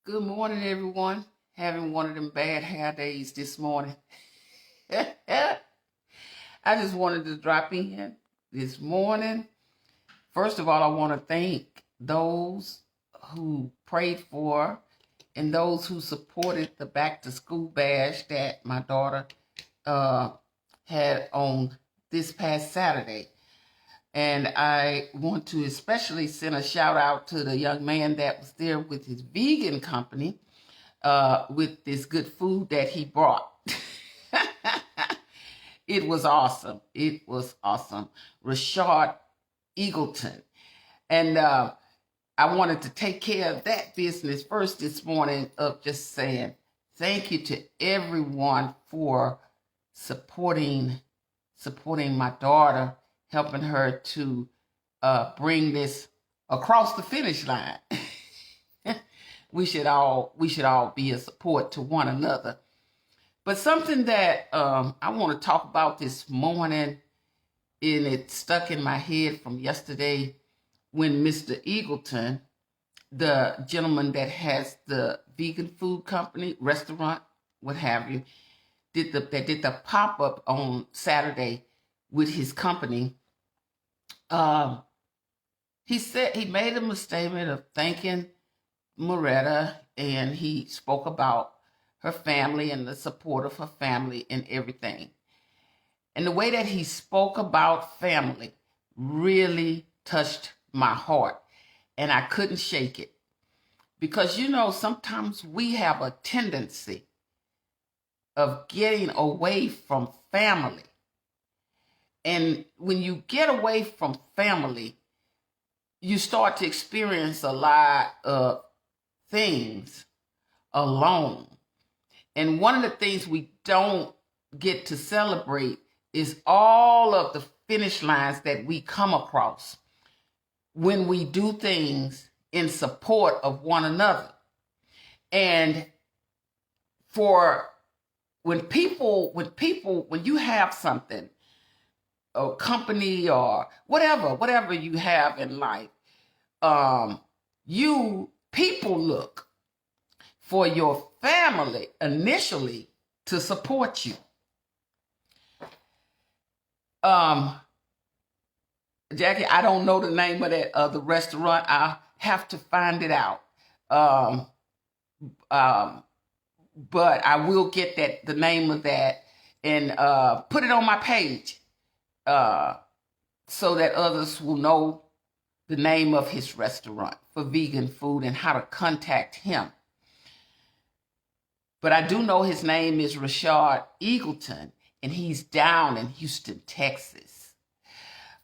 Good morning, everyone. Having one of them bad hair days this morning. I just wanted to drop in this morning. First of all, I want to thank those who prayed for and those who supported the back to school bash that my daughter uh, had on this past Saturday. And I want to especially send a shout out to the young man that was there with his vegan company with this good food that he brought. It was awesome. It was awesome. Rashard Eagleton. And I wanted to take care of that business first this morning of just saying thank you to everyone for supporting my daughter, helping her to bring this across the finish line. we should all be a support to one another. But something that I want to talk about this morning, and it stuck in my head from yesterday when Mr. Eagleton, the gentleman that has the vegan food company, restaurant, what have you, did the pop-up on Saturday with his company. He said he made a statement of thanking Moretta, and he spoke about her family and the support of her family and everything. And the way that he spoke about family really touched my heart, and I couldn't shake it. Because, sometimes we have a tendency of getting away from family. And when you get away from family, you start to experience a lot of things alone. And one of the things we don't get to celebrate is all of the finish lines that we come across when we do things in support of one another. And when you have something, a company or whatever you have in life, people look for your family initially to support you. Jackie, I don't know the name of that the restaurant. I'll have to find it out. But I will get the name of that and put it on my page so that others will know the name of his restaurant for vegan food and how to contact him. But I do know his name is Rashard Eagleton, and he's down in Houston, Texas.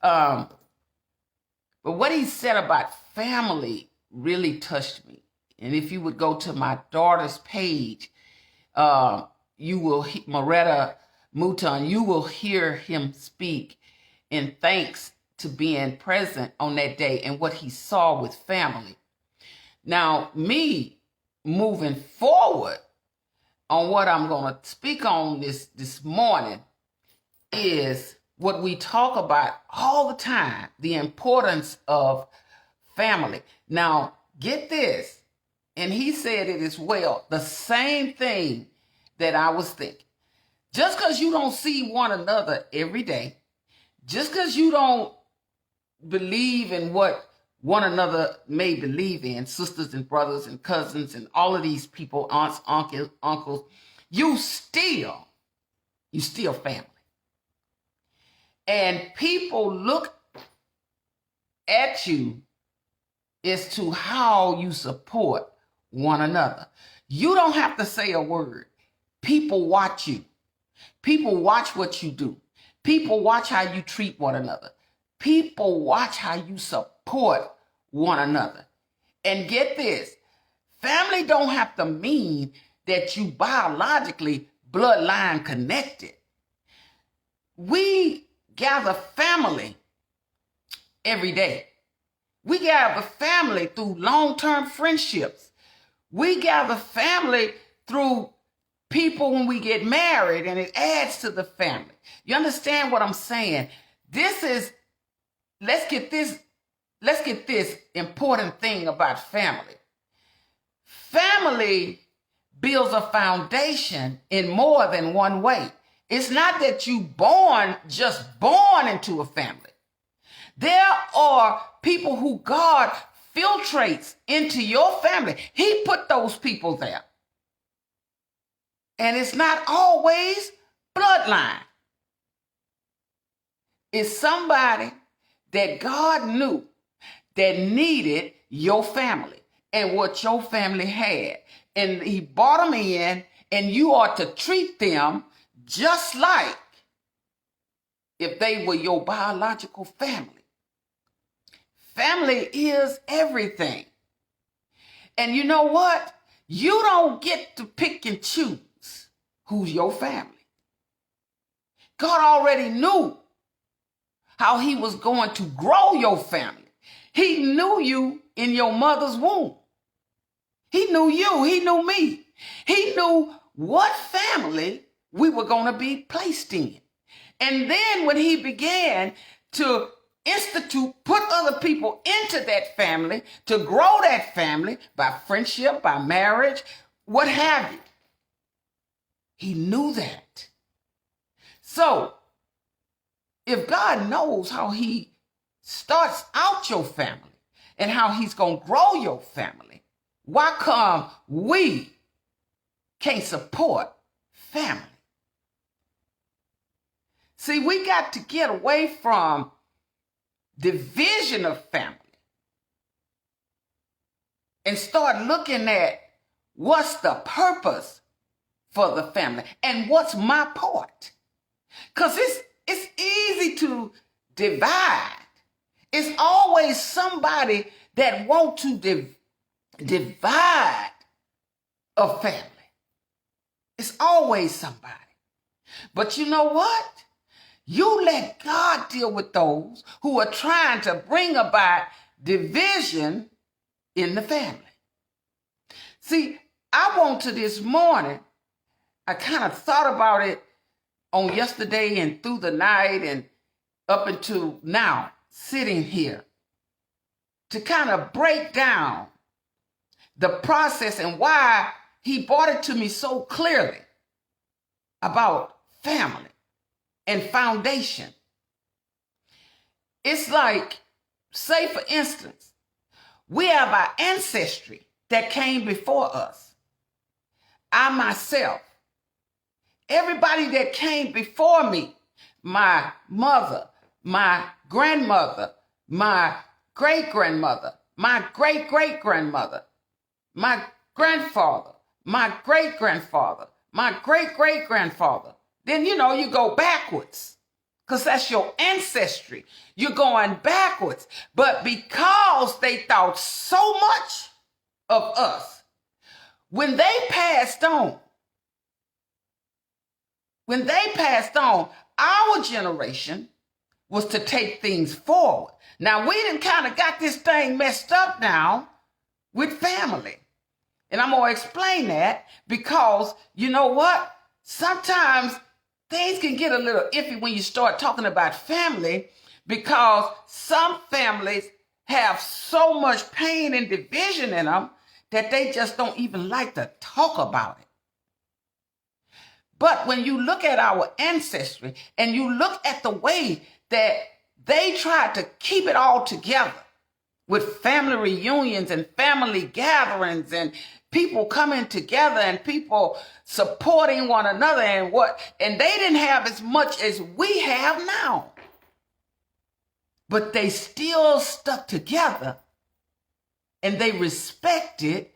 But what he said about family really touched me. And if you would go to my daughter's page, you will, Moretta Mouton, you will hear him speak in thanks to being present on that day and what he saw with family. Now, me moving forward on what I'm going to speak on this morning is what we talk about all the time, the importance of family. Now, get this, and he said it as well, the same thing that I was thinking. Just because you don't see one another every day, just because you don't believe in what one another may believe in, sisters and brothers and cousins and all of these people, aunts, uncles, you still family. And people look at you as to how you support one another. You don't have to say a word. People watch you. People watch what you do. People watch how you treat one another. People watch how you support one another. And get this, family don't have to mean that you biologically bloodline connected. We gather family every day. We gather family through long-term friendships. We gather family through people when we get married, and it adds to the family. You understand what I'm saying? Let's get this important thing about family. family builds a foundation in more than one way. It's not that you just born into a family. There are people who God filtrates into your family. He put those people there. And it's not always bloodline. It's somebody that God knew that needed your family and what your family had. And he brought them in, and you ought to treat them just like if they were your biological family. Family is everything. And you know what? You don't get to pick and choose who's your family. God already knew how he was going to grow your family. He knew you in your mother's womb. He knew you. He knew me. He knew what family we were going to be placed in. And then when he began to put other people into that family, to grow that family by friendship, by marriage, what have you, he knew that. So, if God knows how he starts out your family and how he's going to grow your family, why come we can't support family? See, we got to get away from division of family and start looking at what's the purpose for the family and what's my part. Because it's easy to divide. It's always somebody that wants to divide a family. It's always somebody. But you know what? You let God deal with those who are trying to bring about division in the family. See, I want to this morning, I kind of thought about it on yesterday and through the night and up until now, sitting here, to kind of break down the process and why he brought it to me so clearly about family and foundation. It's like, say for instance, we have our ancestry that came before us. I myself, everybody that came before me, my mother, my grandmother, my great-grandmother, my great-great-grandmother, my grandfather, my great-grandfather, my great-great-grandfather. Then, you go backwards because that's your ancestry. You're going backwards. But because they thought so much of us, when they passed on, our generation was to take things forward. Now, we done kind of got this thing messed up now with family. And I'm going to explain that because, you know what? Sometimes things can get a little iffy when you start talking about family because some families have so much pain and division in them that they just don't even like to talk about it. But when you look at our ancestry and you look at the way that they tried to keep it all together with family reunions and family gatherings and people coming together and people supporting one another and they didn't have as much as we have now. But they still stuck together and they respected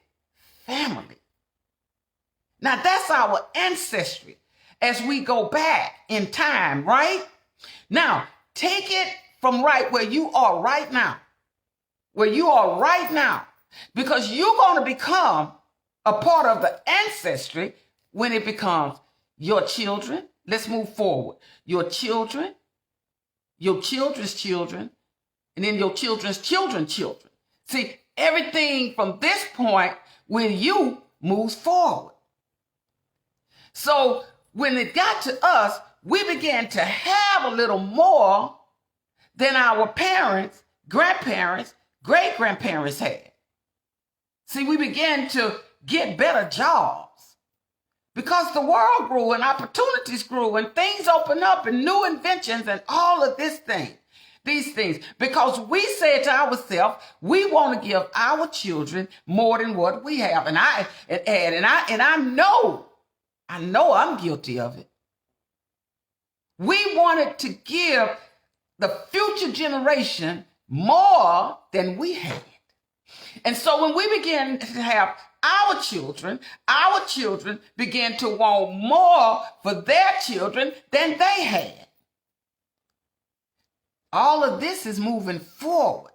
family. Now that's our ancestry as we go back in time, right? Now, take it from right where you are right now. Because you're going to become a part of the ancestry when it becomes your children. Let's move forward. Your children, your children's children, and then your children's children's children. See, everything from this point with you moves forward. So when it got to us, we began to have a little more than our parents, grandparents, great-grandparents had. See, we began to get better jobs because the world grew and opportunities grew and things opened up and new inventions and all of these things, because we said to ourselves, we want to give our children more than what we have. And I know I'm guilty of it. We wanted to give the future generation more than we had. And so when we began to have our children began to want more for their children than they had. All of this is moving forward.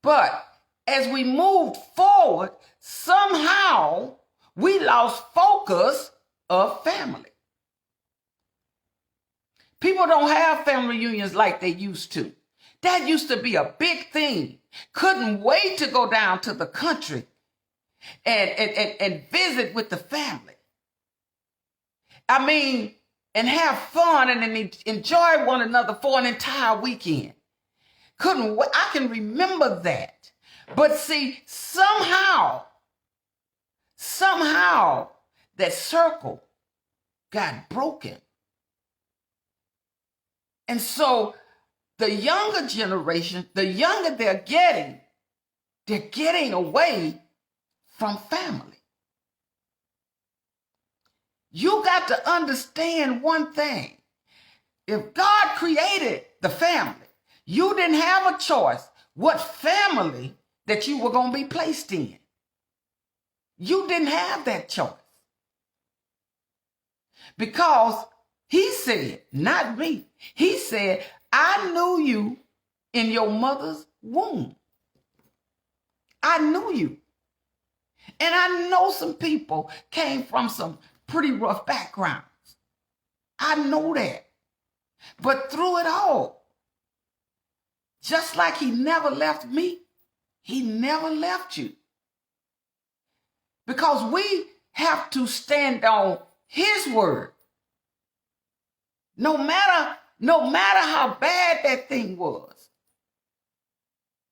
But as we moved forward, somehow we lost focus of family. People don't have family reunions like they used to. That used to be a big thing. Couldn't wait to go down to the country and visit with the family. I mean, and have fun and enjoy one another for an entire weekend. Couldn't wait. I can remember that. But see, somehow that circle got broken. And so the younger generation, the younger they're getting away from family. You got to understand one thing. If God created the family, you didn't have a choice what family that you were going to be placed in. You didn't have that choice. Because he said, not me, he said, I knew you in your mother's womb. I knew you. And I know some people came from some pretty rough backgrounds. I know that. But through it all, just like he never left me, he never left you. Because we have to stand on his word. No matter how bad that thing was.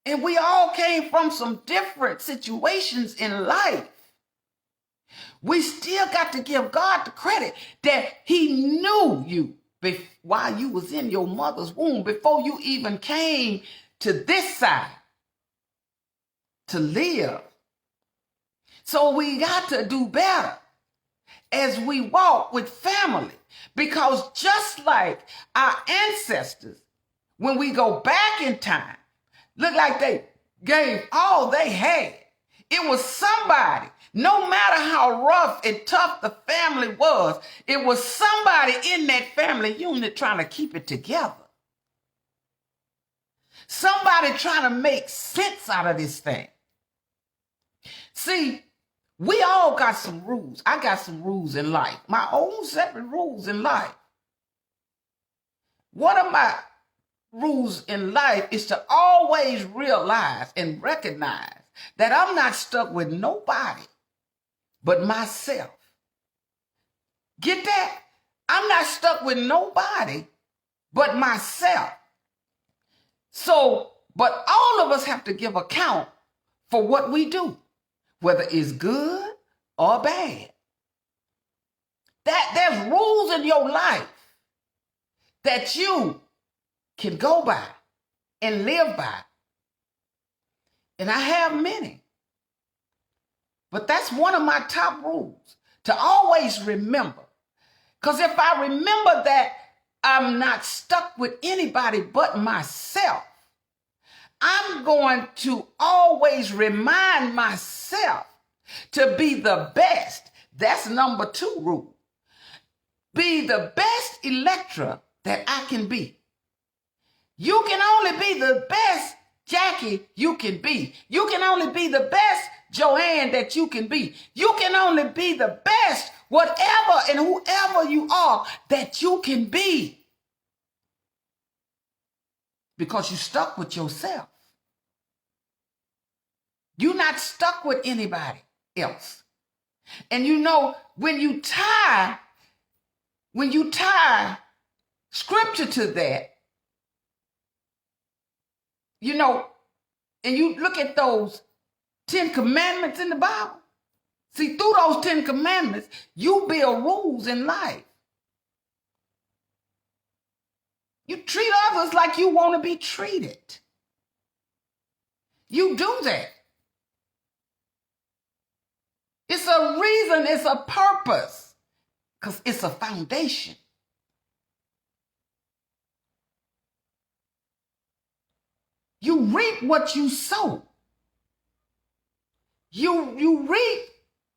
And we all came from some different situations in life. We still got to give God the credit that he knew you while you was in your mother's womb, before you even came to this side to live. So we got to do better as we walk with family, because just like our ancestors, when we go back in time, look like they gave all they had. It was somebody, no matter how rough and tough the family was, it was somebody in that family unit trying to keep it together. Somebody trying to make sense out of this thing. See, we all got some rules. I got some rules in life, my own separate rules in life. One of my rules in life is to always realize and recognize that I'm not stuck with nobody but myself. Get that? I'm not stuck with nobody but myself. So, but all of us have to give account for what we do, whether it's good or bad. That there's rules in your life that you can go by and live by. And I have many. But that's one of my top rules, to always remember. Because if I remember that I'm not stuck with anybody but myself, I'm going to always remind myself to be the best. That's number 2 rule. Be the best Electra that I can be. You can only be the best Jackie you can be. You can only be the best Joanne that you can be. You can only be the best whatever and whoever you are that you can be. Because you're stuck with yourself. You're not stuck with anybody else. And you know, when you tie scripture to that, you know, and you look at those 10 commandments in the Bible. See, through those 10 commandments, you build rules in life. You treat others like you want to be treated. You do that. It's a reason, it's a purpose, because it's a foundation. You reap what you sow. You reap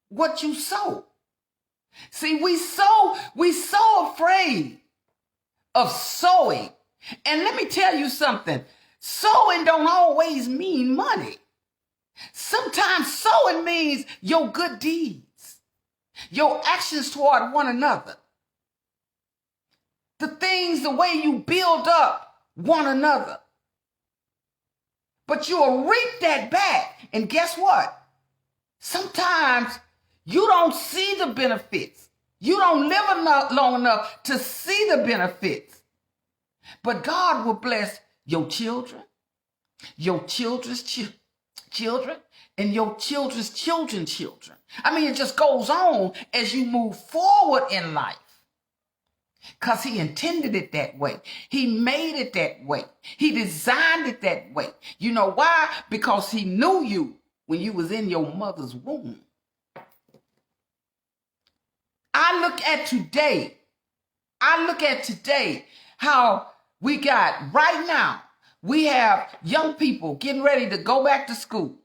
what you sow. See, we so afraid of sowing. And let me tell you something. Sowing don't always mean money. Sometimes sowing means your good deeds, your actions toward one another, the things, the way you build up one another. But you'll reap that back. And guess what? Sometimes you don't see the benefits. You don't live long enough to see the benefits. But God will bless your children, your children's children, and your children's children's children. I mean, it just goes on as you move forward in life. Because he intended it that way. He made it that way. He designed it that way. You know why? Because he knew you when you was in your mother's womb. I look at today how we got right now, we have young people getting ready to go back to school.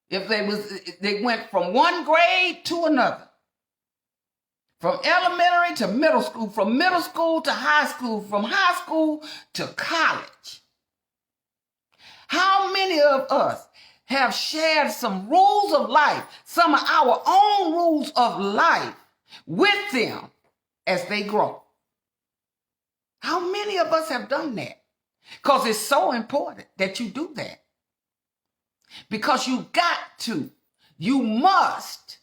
If they went from one grade to another, from elementary to middle school, from middle school to high school, from high school to college. How many of us have shared some rules of life, some of our own rules of life with them as they grow? How many of us have done that? Because it's so important that you do that. Because you must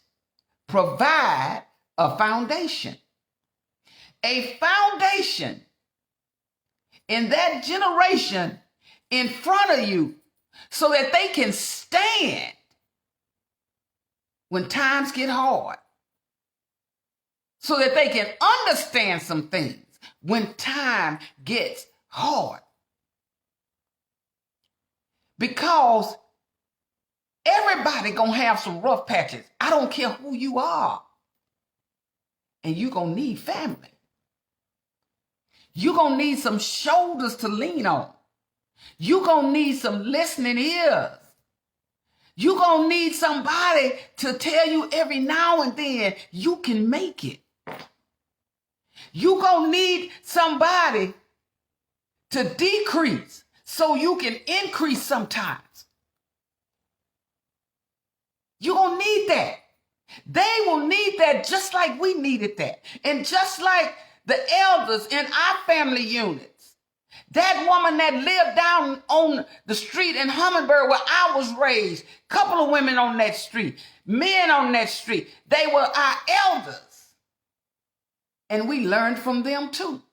provide a foundation. A foundation in that generation in front of you so that they can stand when times get hard. So that they can understand some things when time gets hard. Because everybody gonna have some rough patches. I don't care who you are. And you're gonna need family. You're gonna need some shoulders to lean on. You're gonna need some listening ears. You're gonna need somebody to tell you every now and then you can make it. You're gonna need somebody to decrease so you can increase sometimes. You're gonna need that. They will need that just like we needed that. And just like the elders in our family units, that woman that lived down on the street in Hummingbird where I was raised, a couple of women on that street, men on that street, they were our elders. And we learned from them too.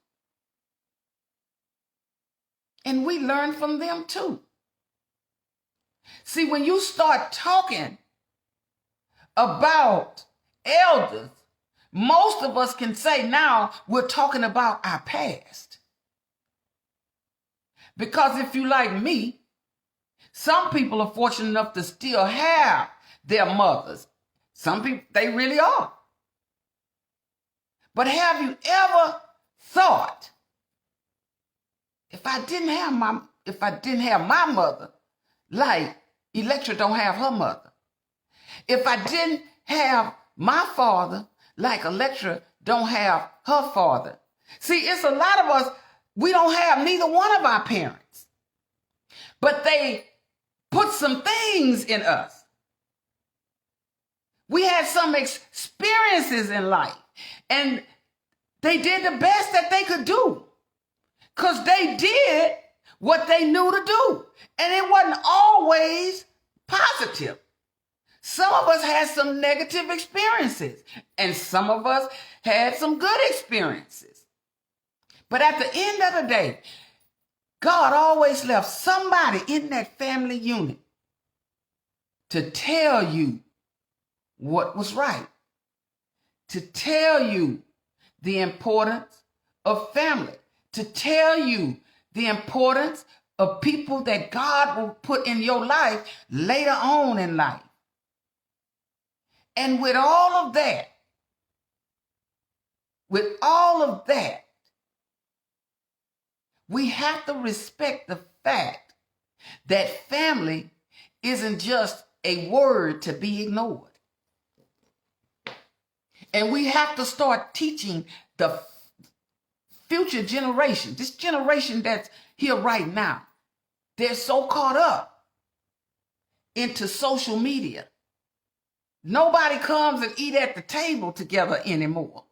And we learned from them too. See, when you start talking about elders, most of us can say now we're talking about our past. Because if you like me, some people are fortunate enough to still have their mothers. Some people, they really are. But have you ever thought, if I didn't have my mother, like Electra don't have her mother. If I didn't have my father, like Electra don't have her father. See, it's a lot of us, we don't have neither one of our parents. But they put some things in us. We had some experiences in life. And they did the best that they could do. Because they did what they knew to do. And it wasn't always positive. Some of us had some negative experiences. And some of us had some good experiences. But at the end of the day, God always left somebody in that family unit to tell you what was right, to tell you the importance of family, to tell you the importance of people that God will put in your life later on in life. And with all of that, we have to respect the fact that family isn't just a word to be ignored. And we have to start teaching the future generation, this generation that's here right now. They're so caught up into social media. Nobody comes and eat at the table together anymore.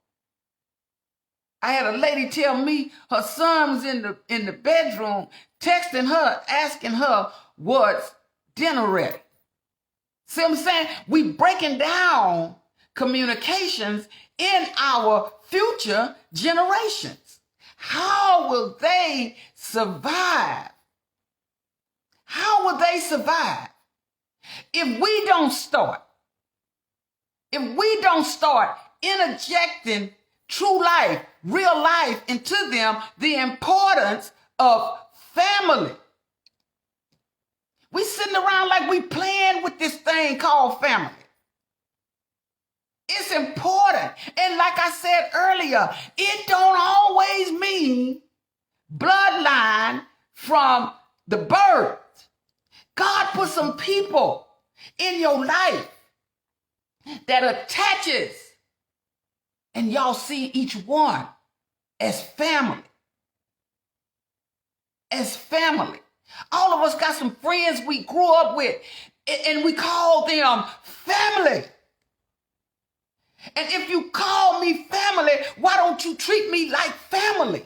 I had a lady tell me her son was in the bedroom texting her, asking her what's dinner ready. See what I'm saying? We breaking down communications in our future generations. How will they survive? How will they survive if we don't start interjecting true life, real life into them, the importance of family? We sitting around like we playing with this thing called family. It's important. And like I said earlier, it don't always mean bloodline from the birth. God put some people in your life that attaches, and y'all see each one as family. As family. All of us got some friends we grew up with, and we call them family. And if you call me family, why don't you treat me like family?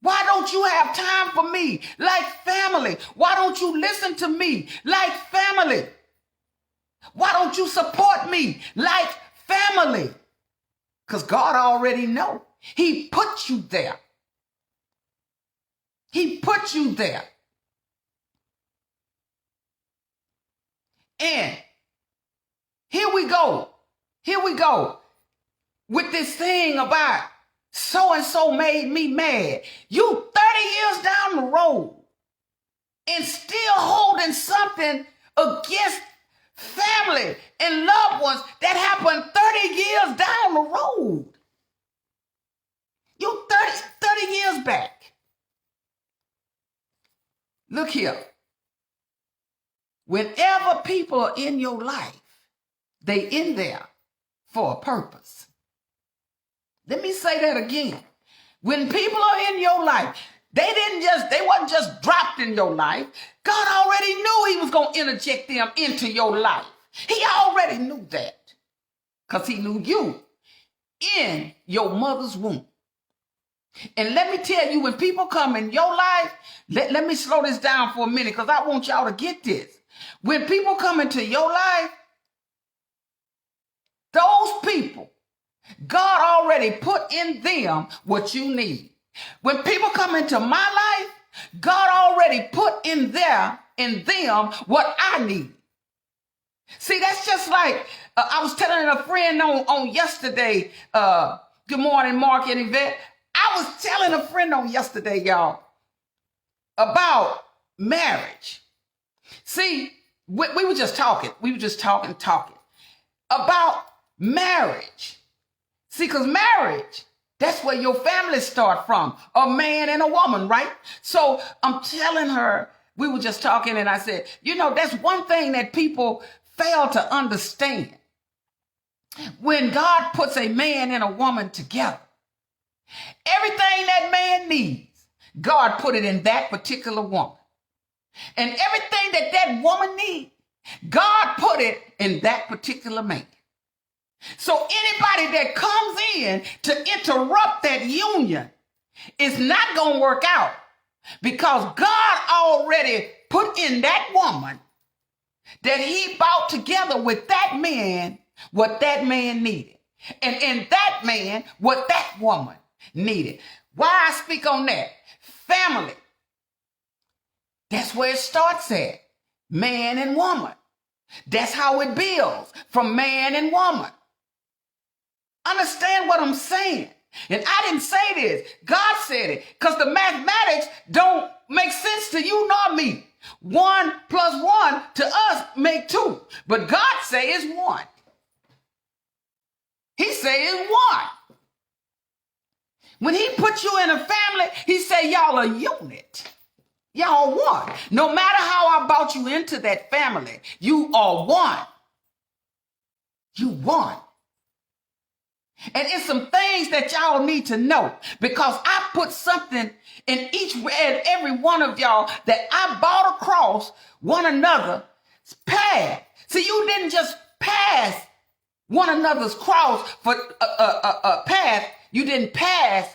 Why don't you have time for me like family? Why don't you listen to me like family? Why don't you support me like family? Because God already knows. He put you there. He put you there. And here we go with this thing about so-and-so made me mad. You 30 years down the road and still holding something against family and loved ones that happened 30 years down the road. You 30 years back. Look here. Whenever people are in your life, they in there for a purpose. Let me say that again. When people are in your life, they wasn't just dropped in your life. God already knew he was going to interject them into your life. He already knew that because he knew you in your mother's womb. And let me tell you, when people come in your life, let me slow this down for a minute because I want y'all to get this. When people come into your life, those people, God already put in them what you need. When people come into my life, God already put in them what I need. See, that's just like, I was telling a friend on yesterday, good morning, Mark and Yvette. I was telling a friend on yesterday, y'all, about marriage. See, we were just talking. We were just talking about marriage. See, because marriage, that's where your family start from, a man and a woman, right? So I'm telling her, we were just talking and I said, that's one thing that people fail to understand. When God puts a man and a woman together, everything that man needs, God put it in that particular woman. And everything that woman needs, God put it in that particular man. So anybody that comes in to interrupt that union is not going to work out because God already put in that woman that he brought together with that man what that man needed. And in that man what that woman needed. Why I speak on that? Family. That's where it starts at. man and woman. That's how it builds, from man and woman. Understand what I'm saying? And I didn't say this. God said it, because the mathematics don't make sense to you nor me. 1 plus 1 to us make 2. But God say it's 1. He say it's 1. When he put you in a family, he say y'all a unit. Y'all one. No matter how I brought you into that family, you are one. You one. And it's some things that y'all need to know, because I put something in each and every one of y'all that I brought across one another's path. See, you didn't just pass one another's cross for a path. You didn't pass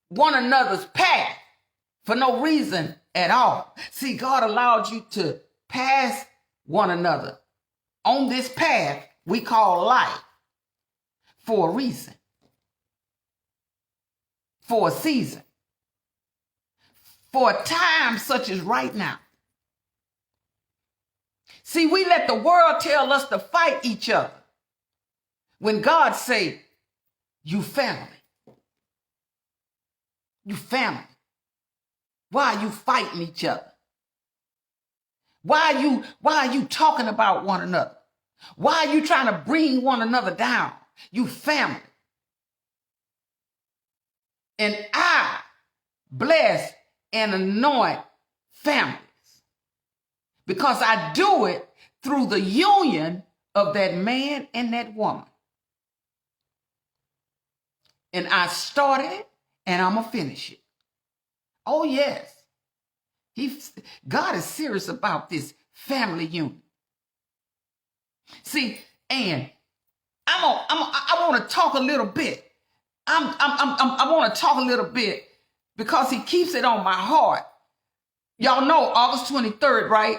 one another's path for no reason at all. See, God allowed you to pass one another on this path we call life for a reason, for a season, for a time such as right now. See, we let the world tell us to fight each other when God say, you family. You family. Why are you fighting each other? Why are you talking about one another? Why are you trying to bring one another down? You family. And I bless and anoint families, because I do it through the union of that man and that woman. And I started it, and I'm going to finish it. Oh, yes. God is serious about this family union. See, and I want to talk a little bit. I want to talk a little bit because he keeps it on my heart. Y'all know August 23rd, right?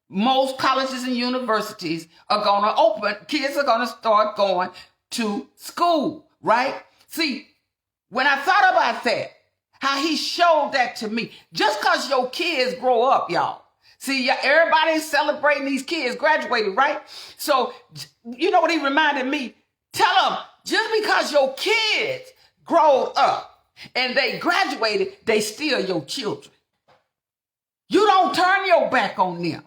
Most colleges and universities are going to open. Kids are going to start going to school, right? See, when I thought about that, how he showed that to me, just because your kids grow up, y'all. See, everybody's celebrating these kids graduating, right? So, you know what he reminded me? Tell them, just because your kids grow up and they graduated, they still your children. You don't turn your back on them.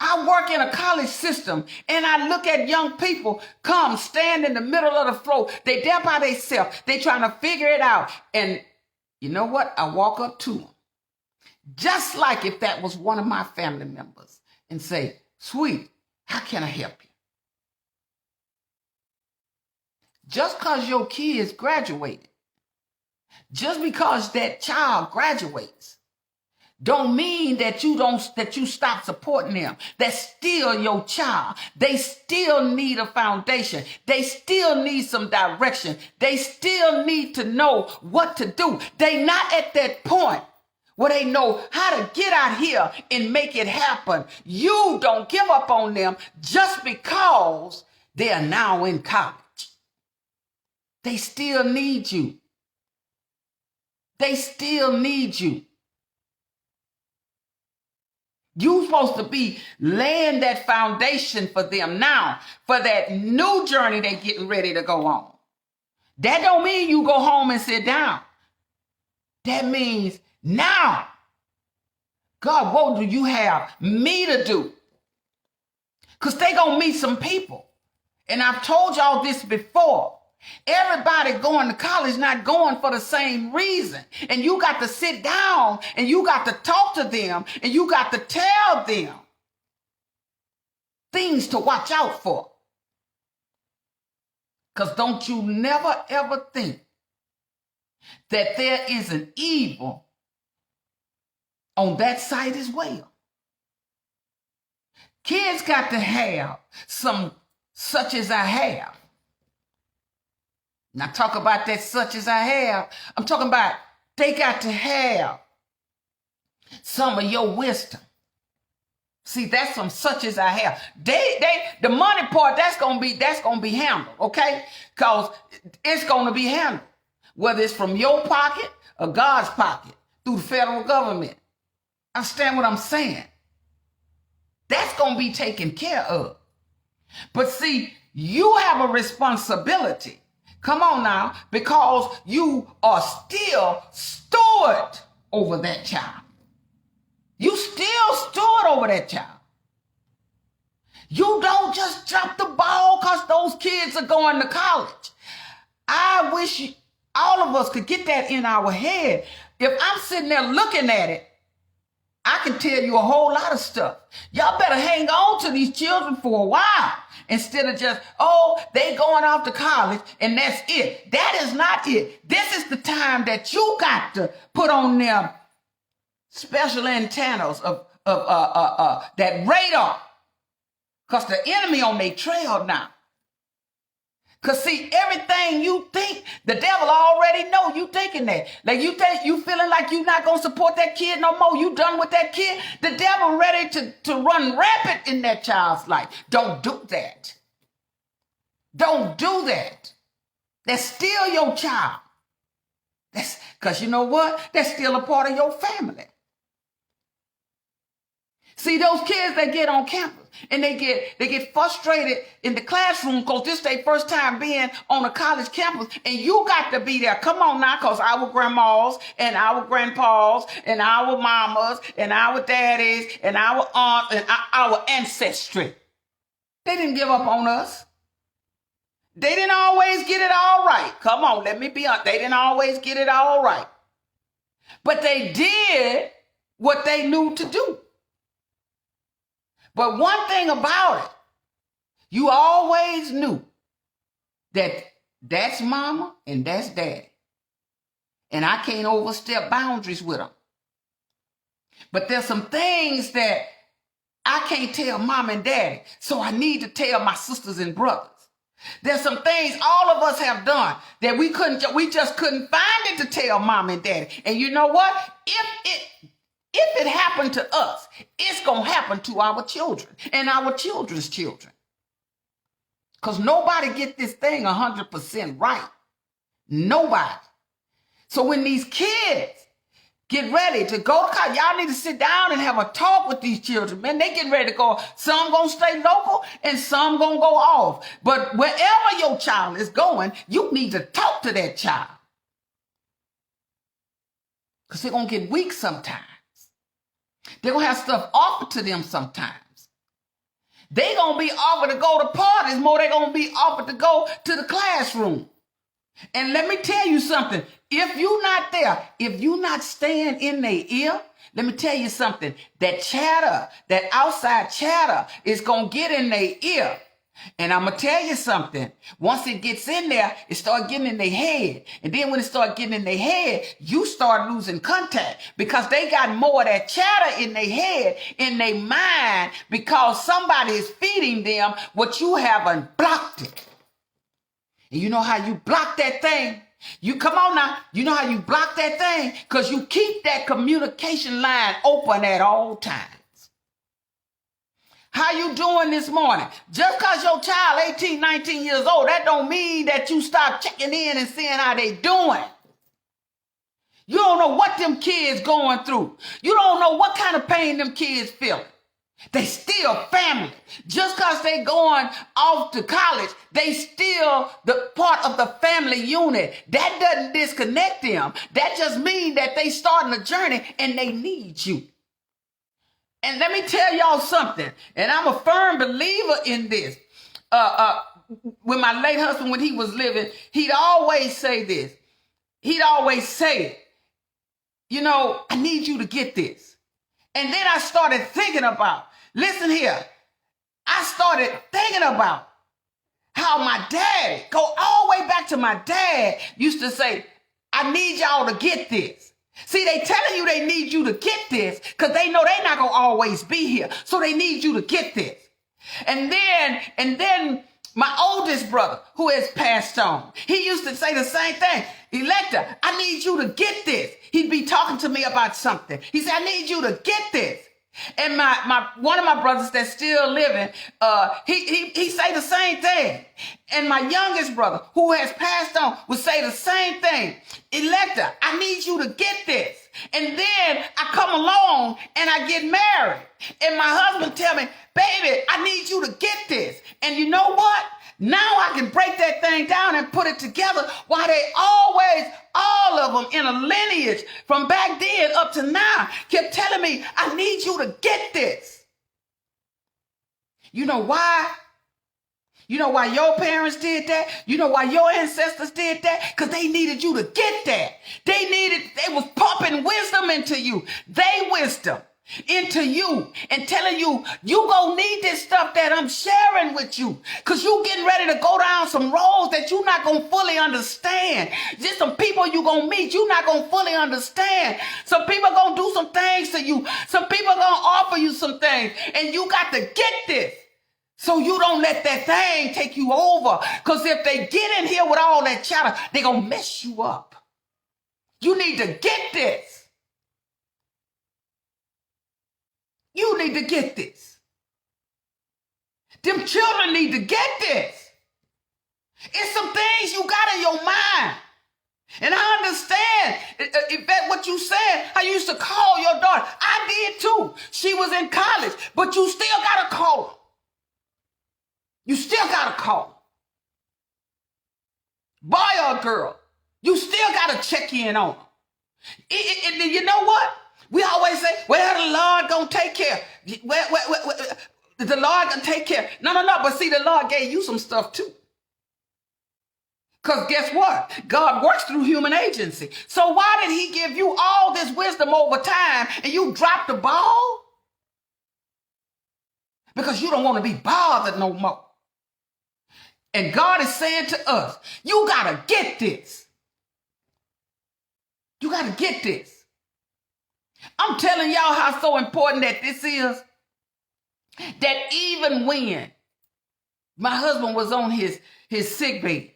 I work in a college system, and I look at young people come stand in the middle of the floor. They there by themselves. They trying to figure it out. And you know what? I walk up to them, just like if that was one of my family members, and say, sweet, how can I help you? Just because your kids graduated, just because that child graduates, don't mean that you stop supporting them. That's still your child. They still need a foundation. They still need some direction. They still need to know what to do. They not at that point where they know how to get out here and make it happen. You don't give up on them just because they are now in college. They still need you. They still need you. You're supposed to be laying that foundation for them now, for that new journey they're getting ready to go on. That don't mean you go home and sit down. That means now, God, what do you have me to do? Because they're going to meet some people. And I've told y'all this before. Everybody going to college not going for the same reason. And you got to sit down and you got to talk to them and you got to tell them things to watch out for. Because don't you never ever think that there is an evil on that side as well. Kids got to have some such as I have. Now talk about that such as I have. I'm talking about they got to have some of your wisdom. See, that's some such as I have. The money part, that's gonna be handled, okay? Because it's gonna be handled. Whether it's from your pocket or God's pocket through the federal government. Understand what I'm saying? going to be taken care of. But see, you have a responsibility. Come on now, because you are still steward over that child. You still steward over that child. You don't just drop the ball because those kids are going to college. I wish all of us could get that in our head. If I'm sitting there looking at it, I can tell you a whole lot of stuff. Y'all better hang on to these children for a while instead of just, oh, they going off to college and that's it. That is not it. This is the time that you got to put on them special antennas of that radar. Because the enemy on their trail now. Because see, everything you think, the devil already know you thinking that. Like you think you feeling like you're not going to support that kid no more. You done with that kid. The devil ready to run rampant in that child's life. Don't do that. Don't do that. That's still your child. That's because you know what? That's still a part of your family. See, those kids that get on campus and they get frustrated in the classroom because this is their first time being on a college campus and you got to be there. Come on now, because our grandmas and our grandpas and our mamas and our daddies and our aunts and our ancestry, they didn't give up on us. They didn't always get it all right. Come on, let me be honest. They didn't always get it all right. But they did what they knew to do. But one thing about it, you always knew that that's mama and that's daddy. And I can't overstep boundaries with them. But there's some things that I can't tell mom and daddy, so I need to tell my sisters and brothers. There's some things all of us have done that we just couldn't find it to tell mom and daddy. And you know what? If it happened to us, it's going to happen to our children and our children's children. Because nobody get this thing 100% right. Nobody. So when these kids get ready to go to college, y'all need to sit down and have a talk with these children. Man, they getting ready to go. Some going to stay local and some going to go off. But wherever your child is going, you need to talk to that child. Because they're going to get weak sometimes. They're going to have stuff offered to them sometimes. They're going to be offered to go to parties more. They're going to be offered to go to the classroom. And let me tell you something. If you're not there, if you're not staying in their ear, let me tell you something. That chatter, that outside chatter is going to get in their ear. And I'm going to tell you something. Once it gets in there, it starts getting in their head. And then when it starts getting in their head, you start losing contact because they got more of that chatter in their head, in their mind, because somebody is feeding them what you haven't blocked it. And you know how you block that thing? You come on now. You know how you block that thing? Because you keep that communication line open at all times. How you doing this morning? Just because your child 18, 19 years old, that don't mean that you stop checking in and seeing how they doing. You don't know what them kids going through. You don't know what kind of pain them kids feeling. They still family. Just because they going off to college, they still the part of the family unit. That doesn't disconnect them. That just means that they starting a journey and they need you. And let me tell y'all something, and I'm a firm believer in this. With my late husband, when he was living, he'd always say this. He'd always say, you know, I need you to get this. And then I started thinking about, listen here, I started thinking about how my dad, go all the way back to my dad, used to say, I need y'all to get this. See, they telling you they need you to get this because they know they're not going to always be here. So they need you to get this. And then my oldest brother, who has passed on, he used to say the same thing. Electa, I need you to get this. He'd be talking to me about something. He said, I need you to get this. And my one of my brothers that's still living, he say the same thing. And my youngest brother, who has passed on, would say the same thing. Electa, I need you to get this. And then I come along and I get married. And my husband tell me, baby, I need you to get this. And you know what? Now I can break that thing down and put it together while they always, all of them in a lineage from back then up to now, kept telling me, I need you to get this. You know why? You know why your parents did that? You know why your ancestors did that? Because they needed you to get that. They was pumping wisdom into you. They wisdom into you and telling you, you gonna need this stuff that I'm sharing with you, because you getting ready to go down some roads that you're not gonna fully understand. Just some people you gonna meet you're not gonna fully understand. Some people gonna do some things to you. Some people gonna offer you some things, and you got to get this so you don't let that thing take you over, because if they get in here with all that chatter, they gonna mess you up. You need to get this. You need to get this. Them children need to get this. It's some things you got in your mind. And I understand, if that's what you said, I used to call your daughter. I did too. She was in college, but you still got to call her. You still got to call her. Boy or girl, you still got to check in on her. You know what? We always say, well, the Lord gonna take care. Well, the Lord gonna take care. No. But see, the Lord gave you some stuff too. Because guess what? God works through human agency. So why did he give you all this wisdom over time and you dropped the ball? Because you don't want to be bothered no more. And God is saying to us, you gotta get this. You gotta get this. I'm telling y'all how so important that this is, that even when my husband was on his sick bed,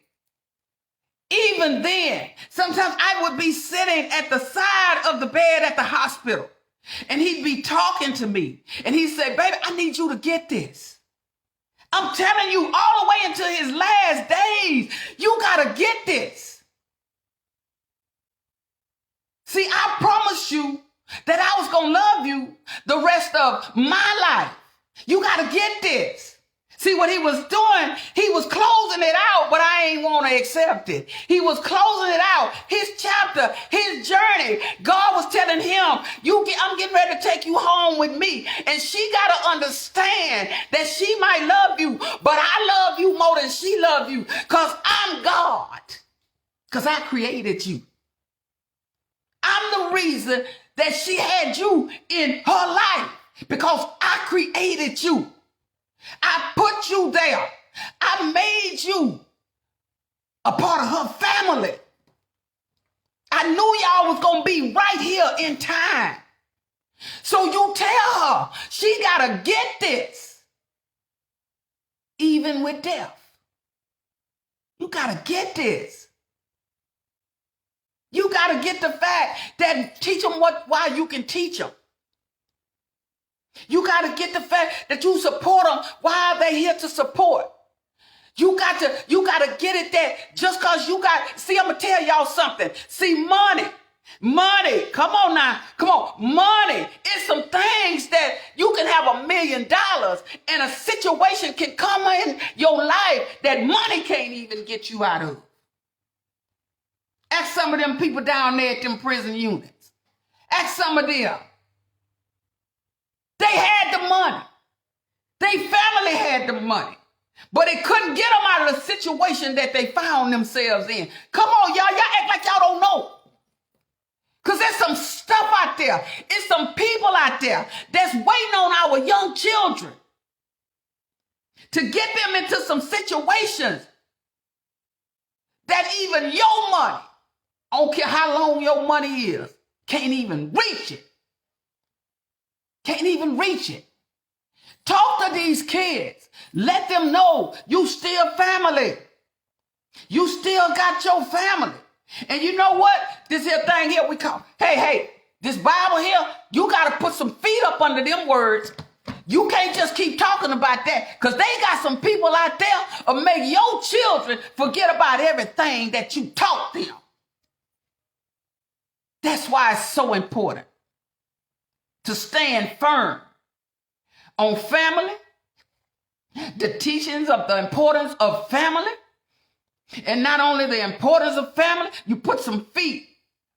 even then, sometimes I would be sitting at the side of the bed at the hospital, and he'd be talking to me, and he'd say, baby, I need you to get this. I'm telling you, all the way into his last days, you got to get this. See, I promise you that I was going to love you the rest of my life. You got to get this. See, what he was doing, he was closing it out, but I ain't want to accept it. He was closing it out. His chapter, his journey. God was telling him, I'm getting ready to take you home with me. And she got to understand that she might love you, but I love you more than she loves you, because I'm God, because I created you. I'm the reason that she had you in her life, because I created you. I put you there. I made you a part of her family. I knew y'all was going to be right here in time. So you tell her she got to get this, even with death. You got to get this. You got to get the fact that teach them why you can teach them. You got to get the fact that you support them while they're here to support. You got to get it that just because you got, see, I'm going to tell y'all something. See, money, come on now, come on. Money is some things that you can have $1 million and a situation can come in your life that money can't even get you out of. Ask some of them people down there at them prison units. Ask some of them. They had the money. They family had the money. But it couldn't get them out of the situation that they found themselves in. Come on, y'all. Y'all act like y'all don't know. Because there's some stuff out there. It's some people out there that's waiting on our young children to get them into some situations that even your money, I don't care how long your money is, can't even reach it. Can't even reach it. Talk to these kids. Let them know you still family. You still got your family. And you know what? This here thing here we call, hey, This Bible here, you got to put some feet up under them words. You can't just keep talking about that, because they got some people out there who make your children forget about everything that you taught them. That's why it's so important to stand firm on family, the teachings of the importance of family, and not only the importance of family, you put some feet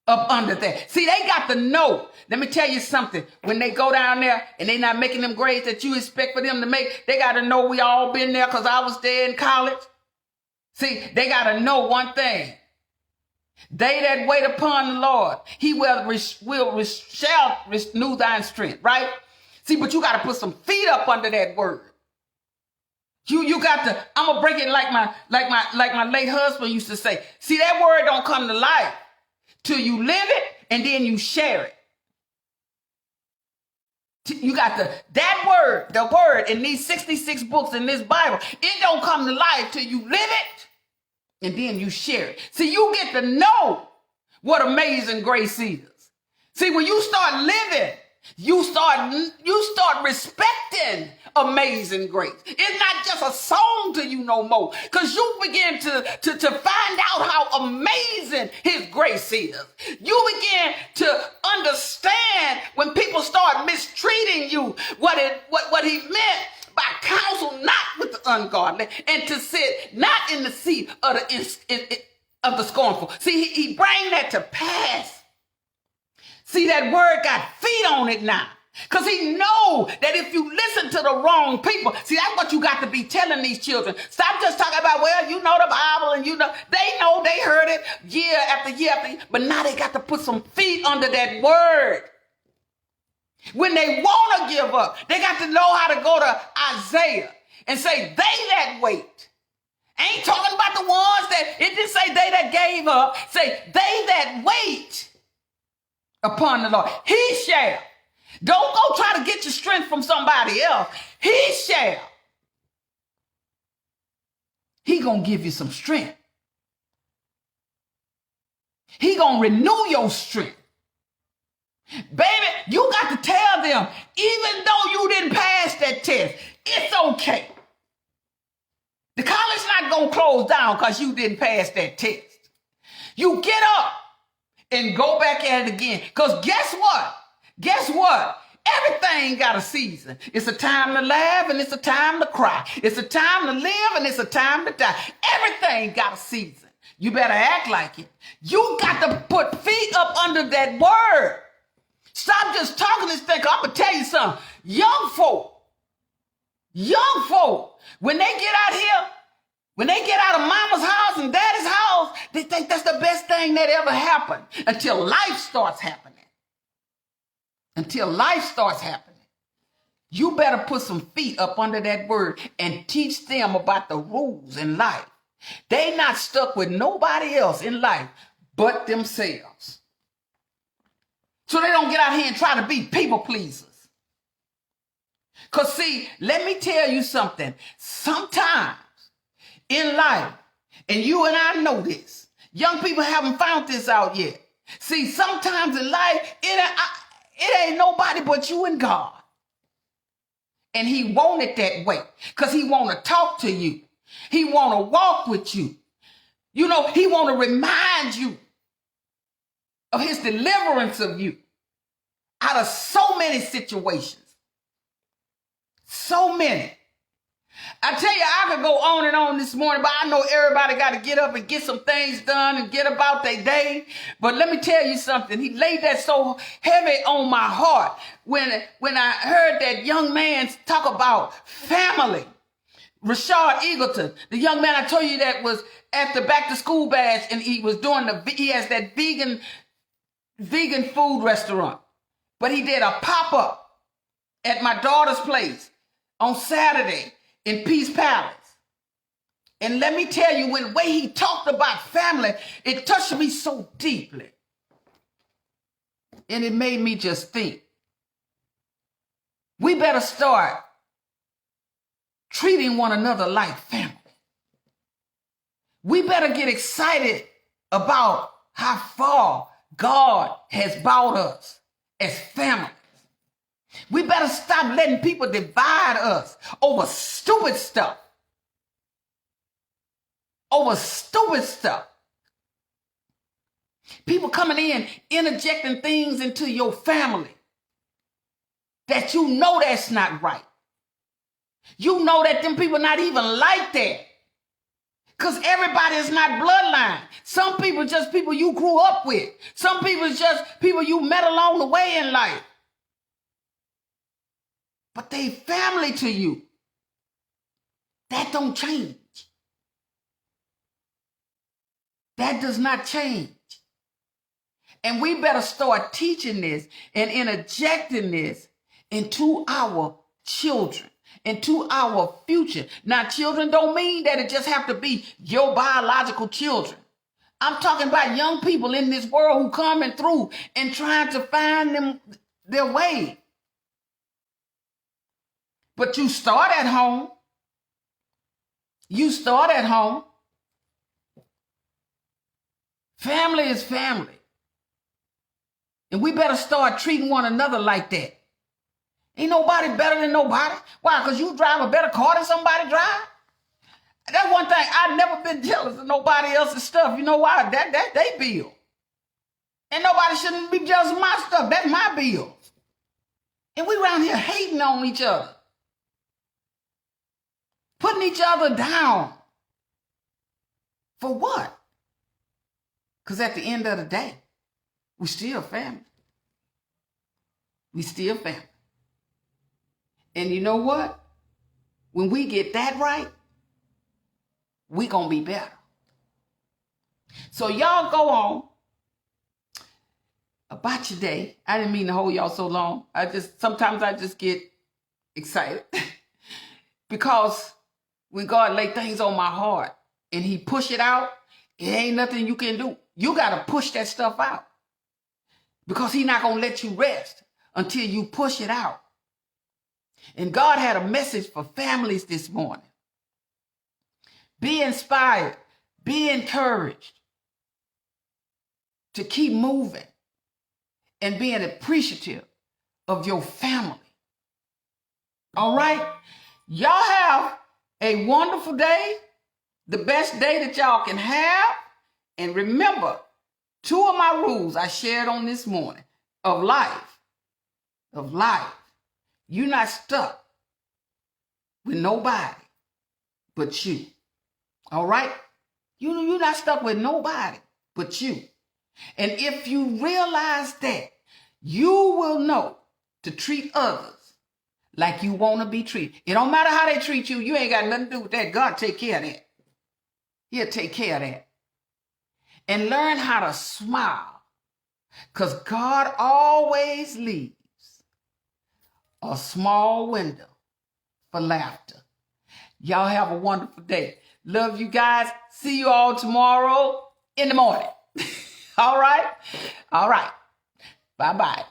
up under that. See, they got to know. Let me tell you something. When they go down there and they not making them grades that you expect for them to make, they got to know we all been there, because I was there in college. See, they got to know one thing. They that wait upon the Lord, he shall renew thine strength, right? See, but you got to put some feet up under that word. You got to, I'm gonna break it like my late husband used to say. See, that word don't come to life till you live it and then you share it. You got the word in these 66 books in this Bible, it don't come to life till you live it and then you share it. See, you get to know what amazing grace is. See, when you start living, you start respecting amazing grace. It's not just a song to you no more, because you begin to find out how amazing his grace is. You begin to understand when people start mistreating you what he meant by counsel not with the ungodly, and to sit not in the seat of the scornful. See, he bring that to pass. See, that word got feet on it now. Because he know that if you listen to the wrong people, see, that's what you got to be telling these children. Stop just talking about, well, you know the Bible, and you know, they heard it year after year after year, but now they got to put some feet under that word. When they want to give up, they got to know how to go to Isaiah and say, they that wait. Ain't talking about the ones that, it didn't say they that gave up. Say, they that wait upon the Lord. He shall. Don't go try to get your strength from somebody else. He shall. He gonna give you some strength. He gonna renew your strength. Baby, you got to tell them, even though you didn't pass that test, it's okay. The college not gonna close down because you didn't pass that test. You get up and go back at it again. Because guess what? Guess what? Everything got a season. It's a time to laugh and it's a time to cry. It's a time to live and it's a time to die. Everything got a season. You better act like it. You got to put feet up under that word. Stop just talking this thing. I'm going to tell you something. Young folk, when they get out here, when they get out of mama's house and daddy's house, they think that's the best thing that ever happened until life starts happening. Until life starts happening. You better put some feet up under that word and teach them about the rules in life. They not stuck with nobody else in life but themselves. So they don't get out here and try to be people pleasers. Because see, let me tell you something. Sometimes in life, and you and I know this, young people haven't found this out yet. See, sometimes in life, it ain't nobody but you and God. And he want it that way because he want to talk to you. He want to walk with you. You know, he want to remind you of his deliverance of you out of so many situations. So many. I tell you, I could go on and on this morning, but I know everybody got to get up and get some things done and get about their day. But let me tell you something. He laid that so heavy on my heart when I heard that young man talk about family. Rashard Eagleton, the young man I told you that was at the back to school bash, and he was doing he has that vegan food restaurant. But he did a pop-up at my daughter's place on Saturday in Peace Palace. And let me tell you, when the way he talked about family, it touched me so deeply. And it made me just think, we better start treating one another like family. We better get excited about how far God has brought us. as family. We better stop letting people divide us over stupid stuff. Over stupid stuff. People coming in, interjecting things into your family that you know that's not right. You know that them people not even like that. Because everybody is not bloodline. Some people just people you grew up with. Some people is just people you met along the way in life. But they family to you. That don't change. That does not change. And we better start teaching this and interjecting this into our children, into our future. Now, children don't mean that it just have to be your biological children. I'm talking about young people in this world who coming through and trying to find their way. But you start at home. You start at home. Family is family. And we better start treating one another like that. Ain't nobody better than nobody. Why? Because you drive a better car than somebody drive? That's one thing. I've never been jealous of nobody else's stuff. You know why? That's their bill. And nobody shouldn't be jealous of my stuff. That's my bill. And we around here hating on each other. Putting each other down. For what? Because at the end of the day, we still family. We still family. And you know what? When we get that right, we gonna be better. So y'all go on about your day. I didn't mean to hold y'all so long. Sometimes I just get excited because when God lay things on my heart and he push it out, it ain't nothing you can do. You gotta push that stuff out because he not gonna let you rest until you push it out. And God had a message for families this morning. Be inspired, be encouraged to keep moving and being appreciative of your family. All right? Y'all have a wonderful day, the best day that y'all can have. And remember, 2 of my rules I shared on this morning of life. You're not stuck with nobody but you. All right? You're not stuck with nobody but you. And if you realize that, you will know to treat others like you want to be treated. It don't matter how they treat you. You ain't got nothing to do with that. God take care of that. He'll take care of that. And learn how to smile. Because God always leaves a small window for laughter. Y'all have a wonderful day. Love you guys. See you all tomorrow in the morning. All right? All right. Bye-bye.